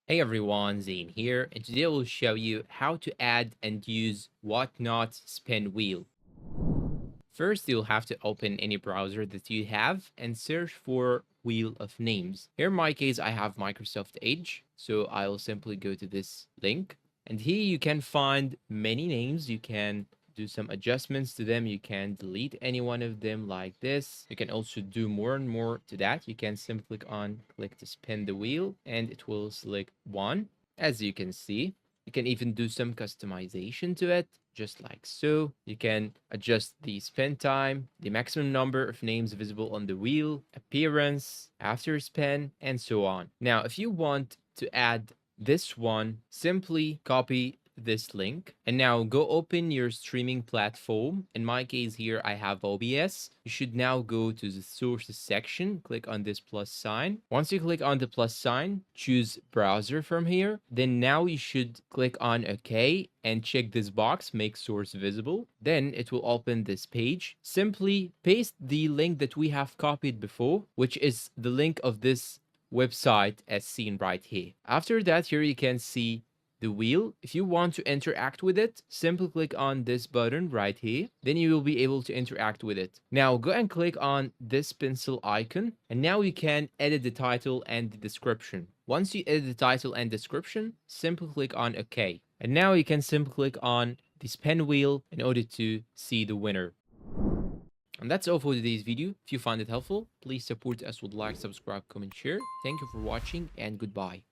Hey everyone, Zane here, and today I will show you how to add and use Whatnot Spin Wheel. First, you'll have to open any browser that you have and search for Wheel of Names. Here in my case, I have Microsoft Edge, so I'll simply go to this link. And here you can find many names. You can do some adjustments to them. You can delete any one of them like this. You can also do more and more to that. You can simply click to spin the wheel, and it will select one, as you can see. You can even do some customization to it, just like so. You can adjust the spin time, the maximum number of names visible on the wheel, appearance, after spin, and so on. Now, if you want to add this one, simply copy this link and now go open your streaming platform. In my case here, I have OBS. You should now go to the sources section, click on this plus sign. Once you click on the plus sign, choose browser from here. Then now you should click on OK and check this box, make source visible. Then it will open this page. Simply paste the link that we have copied before, which is the link of this website as seen right here. After that, here you can see the wheel. If you want to interact with it, simply click on this button right here. Then you will be able to interact with it. Now go and click on this pencil icon. And now you can edit the title and the description. Once you edit the title and description, simply click on OK. And now you can simply click on the spin wheel in order to see the winner. And that's all for today's video. If you found it helpful, please support us with like, subscribe, comment, share. Thank you for watching and goodbye.